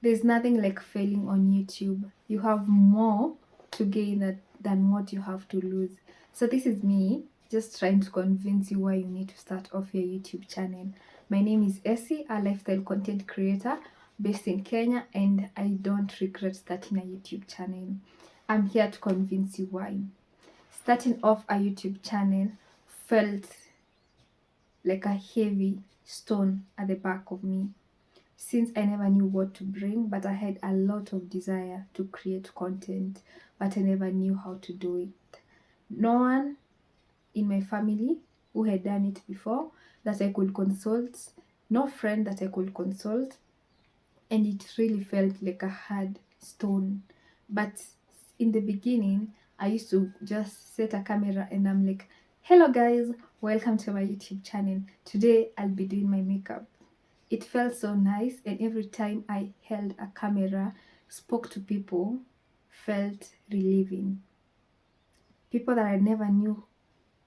There's nothing like failing on YouTube. You have more to gain than what you have to lose. So this is me just trying to convince you why you need to start off your YouTube channel. My name is Essie, a lifestyle content creator based in Kenya, and I don't regret starting a YouTube channel. I'm here to convince you why. Starting off a YouTube channel felt like a heavy stone at the back of me, since I never knew what to bring, but I had a lot of desire to create content, but I never knew how to do it. No one in my family who had done it before that I could consult, no friend that I could consult, and it really felt like a hard stone. But in the beginning, I used to just set a camera and I'm like, hello guys, welcome to my YouTube channel. Today I'll be doing my makeup. It felt so nice, and every time I held a camera, spoke to people, felt relieving. People that I never knew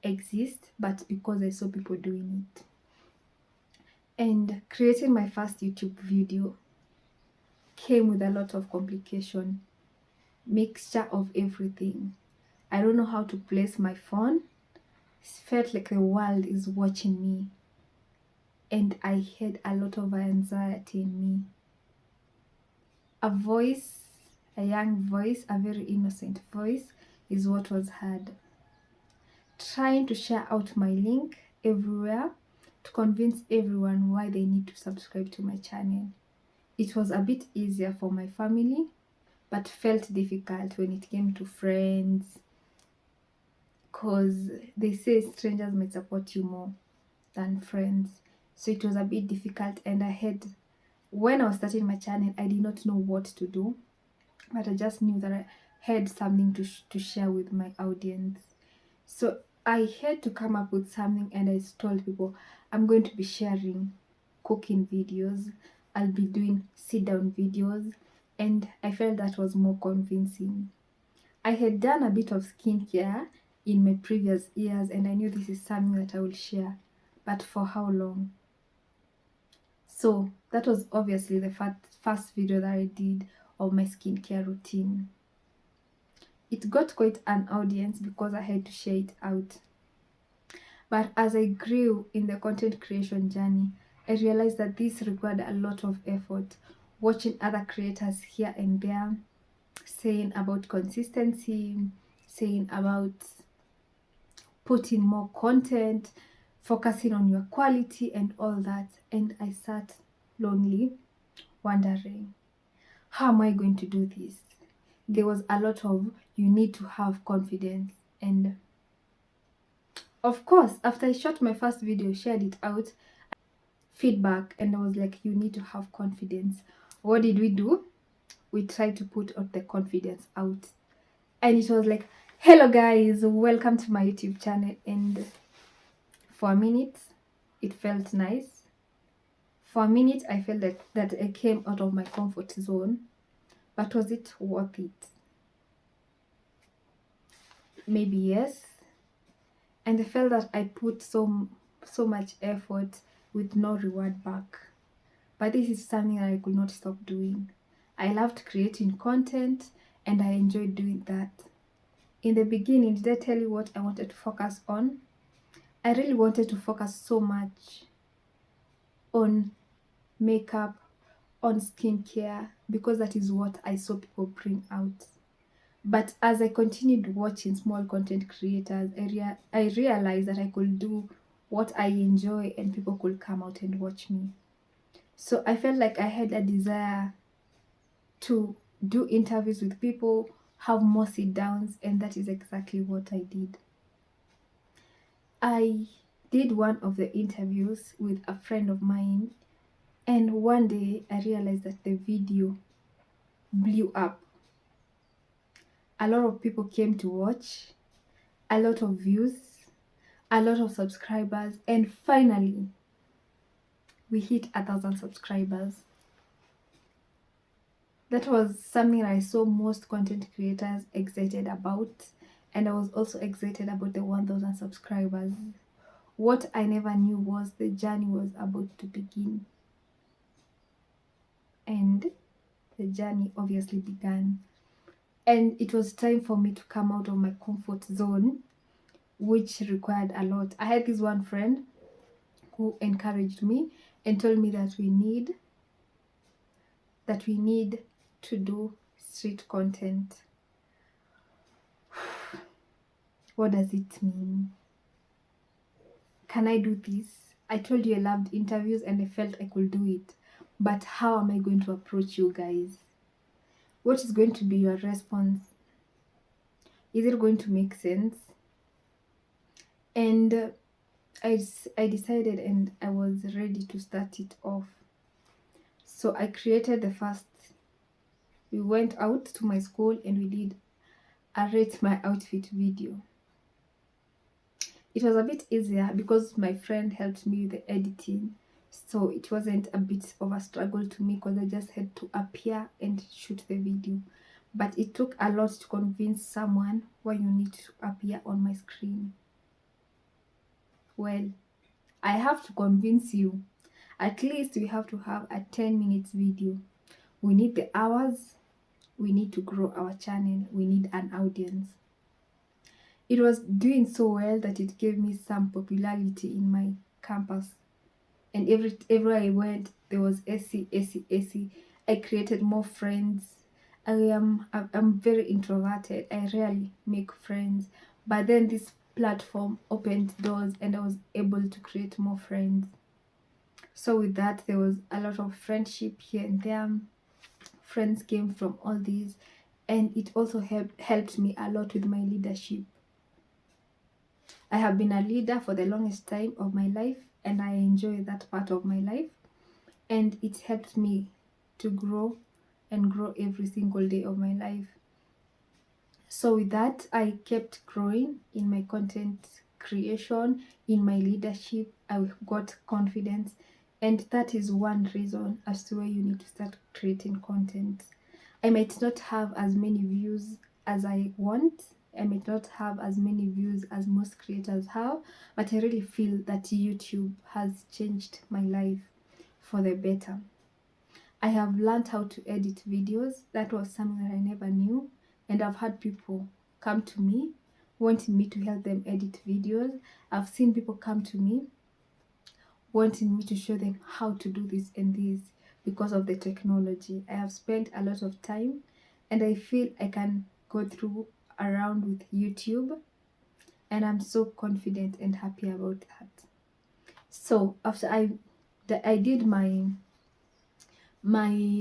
exist, but because I saw people doing it. And creating my first YouTube video came with a lot of complication, mixture of everything. I don't know how to place my phone. It felt like the world is watching me, and I had a lot of anxiety in me. A voice, a young voice, a very innocent voice is what was heard. Trying to share out my link everywhere to convince everyone why they need to subscribe to my channel. It was a bit easier for my family, but felt difficult when it came to friends, because they say strangers might support you more than friends. So it was a bit difficult, and when I was starting my channel, I did not know what to do, but I just knew that I had something to share with my audience. So I had to come up with something, and I told people I'm going to be sharing cooking videos, I'll be doing sit down videos, and I felt that was more convincing. I had done a bit of skincare in my previous years, and I knew this is something that I will share, but for how long? So that was obviously the first video that I did of my skincare routine. It got quite an audience because I had to share it out. But as I grew in the content creation journey, I realized that this required a lot of effort. Watching other creators here and there, saying about consistency, saying about putting more content, focusing on your quality and all that. And I sat lonely, wondering, how am I going to do this? There was a lot of you need to have confidence. And of course, after I shot my first video, shared it out, feedback, and I was like, you need to have confidence. What did we do? We tried to put out the confidence out. And it was like, hello guys, welcome to my YouTube channel. And for a minute, it felt nice. For a minute, I felt that I came out of my comfort zone. But was it worth it? Maybe yes. And I felt that I put so much effort with no reward back. But this is something that I could not stop doing. I loved creating content, and I enjoyed doing that. In the beginning, did I tell you what I wanted to focus on? I really wanted to focus so much on makeup, on skincare, because that is what I saw people bring out. But as I continued watching small content creators, I realized that I could do what I enjoy and people could come out and watch me. So I felt like I had a desire to do interviews with people, have more sit downs, and that is exactly what I did. I did one of the interviews with a friend of mine, and one day I realized that the video blew up. A lot of people came to watch, a lot of views, a lot of subscribers, and finally we hit 1,000 subscribers. That was something I saw most content creators excited about, and I was also excited about the 1,000 subscribers. What I never knew was the journey was about to begin. And the journey obviously began. And it was time for me to come out of my comfort zone, which required a lot. I had this one friend who encouraged me and told me that we need to do street content. What does it mean? Can I do this? I told you I loved interviews and I felt I could do it. But how am I going to approach you guys? What is going to be your response? Is it going to make sense? And I decided and I was ready to start it off. So I created we went out to my school and we did a rate my outfit video. It was a bit easier because my friend helped me with the editing. So it wasn't a bit of a struggle to me because I just had to appear and shoot the video. But it took a lot to convince someone why you need to appear on my screen. Well, I have to convince you. At least we have to have a 10 minutes video. We need the hours. We need to grow our channel. We need an audience. It was doing so well that it gave me some popularity in my campus. And everywhere I went, there was AC. I created more friends. I'm very introverted. I rarely make friends. But then this platform opened doors and I was able to create more friends. So with that, there was a lot of friendship here and there. Friends came from all these, and it also helped me a lot with my leadership. I have been a leader for the longest time of my life, and I enjoy that part of my life, and it helped me to grow and grow every single day of my life. So with that, I kept growing in my content creation, in my leadership. I got confidence, and that is one reason as to why you need to start creating content. I might not have as many views as I want. I might not have as many views as most creators have, but I really feel that YouTube has changed my life for the better. I have learned how to edit videos. That was something that I never knew. And I've had people come to me wanting me to help them edit videos. I've seen people come to me wanting me to show them how to do this and this because of the technology. I have spent a lot of time and I feel I can go through around with YouTube, and I'm so confident and happy about that. So after I did my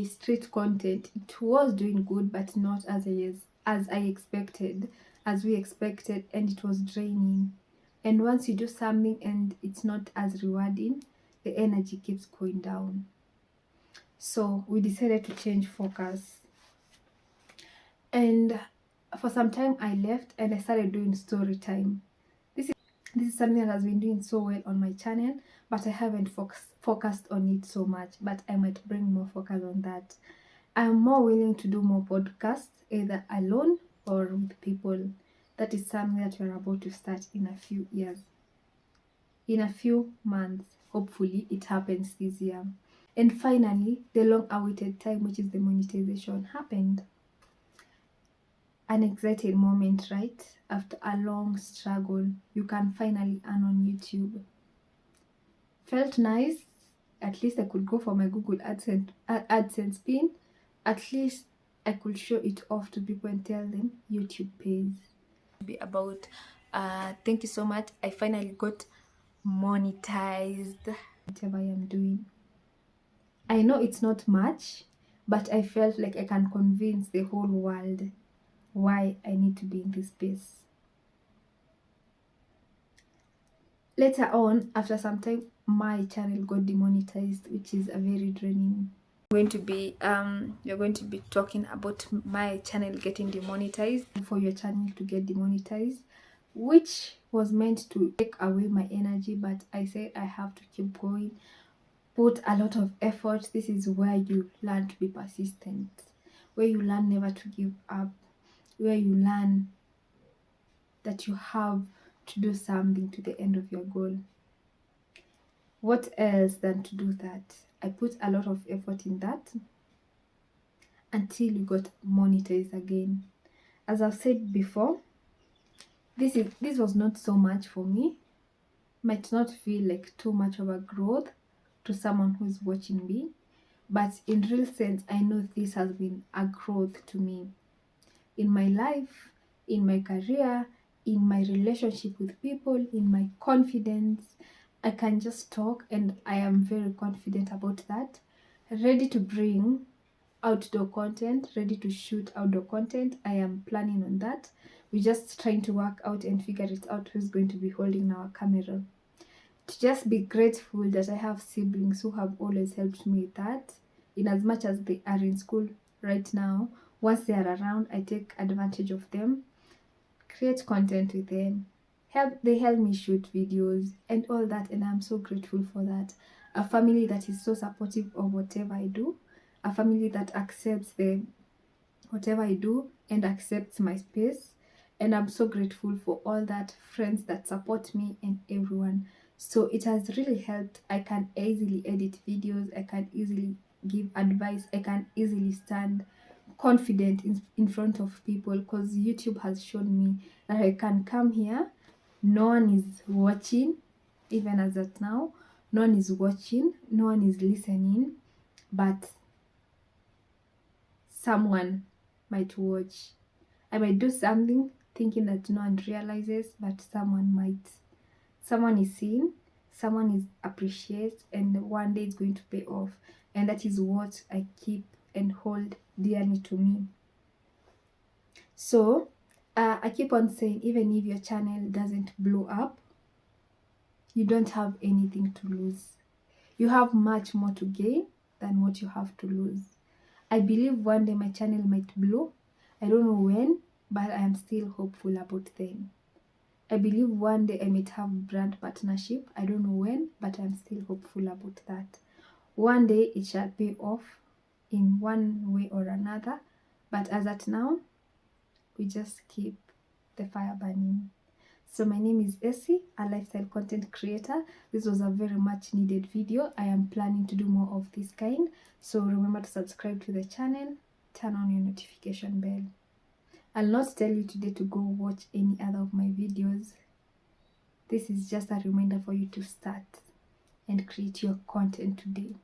street content, it was doing good, but not as I expected, as we expected, and it was draining. And once you do something and it's not as rewarding, the energy keeps going down. So we decided to change focus, and for some time I left and I started doing story time. This is something that has been doing so well on my channel, but I haven't focused on it so much, but I might bring more focus on that. I'm more willing to do more podcasts, either alone or with people. That is something that we're about to start in a few years. In a few months, hopefully it happens this year. And finally, the long-awaited time, which is the monetization, happened. An exciting moment, right? After a long struggle, you can finally earn on YouTube. Felt nice. At least I could go for my Google AdSense pin. At least I could show it off to people and tell them YouTube pays. Be about thank you so much. I finally got monetized. Whatever I am doing, I know it's not much, but I felt like I can convince the whole world why I need to be in this space. Later on, after some time, my channel got demonetized, which is a very draining. We're going to be talking about my channel getting demonetized. For your channel to get demonetized, which was meant to take away my energy, but I said I have to keep going, put a lot of effort. This is where you learn to be persistent, where you learn never to give up, where you learn that you have to do something to the end of your goal. What else than to do that? I put a lot of effort in that, until you got monetized again. As I've said before, this was not so much for me. Might not feel like too much of a growth to someone who's watching me, but in real sense, I know this has been a growth to me in my life, in my career, in my relationship with people, in my confidence. I can just talk, and I am very confident about that. Ready to bring outdoor content, ready to shoot outdoor content. I am planning on that. We're just trying to work out and figure it out who's going to be holding our camera. To just be grateful that I have siblings who have always helped me with that. In as much as they are in school right now, once they are around, I take advantage of them, create content with them. They help me shoot videos and all that, and I'm so grateful for that. A family that is so supportive of whatever I do, a family that accepts whatever I do and accepts my space. And I'm so grateful for all that, friends that support me and everyone. So it has really helped. I can easily edit videos, I can easily give advice, I can easily stand confident in front of people, because YouTube has shown me that I can come here, no one is watching, even as at now, no one is watching, no one is listening, but someone might watch. I might do something thinking that no one realizes, but someone might. Someone is seen, someone is appreciated, and one day it's going to pay off. And that is what I keep and hold dearly to me. So I keep on saying, even if your channel doesn't blow up, you don't have anything to lose. You have much more to gain than what you have to lose. I believe one day my channel might blow. I don't know when, but I am still hopeful about them. I believe one day I might have brand partnership. I don't know when, but I'm still hopeful about that. One day it shall pay off in one way or another. But as at now, we just keep the fire burning. So my name is Essie, a lifestyle content creator. This was a very much needed video. I am planning to do more of this kind. So remember to subscribe to the channel, turn on your notification bell. I'll not tell you today to go watch any other of my videos. This is just a reminder for you to start and create your content today.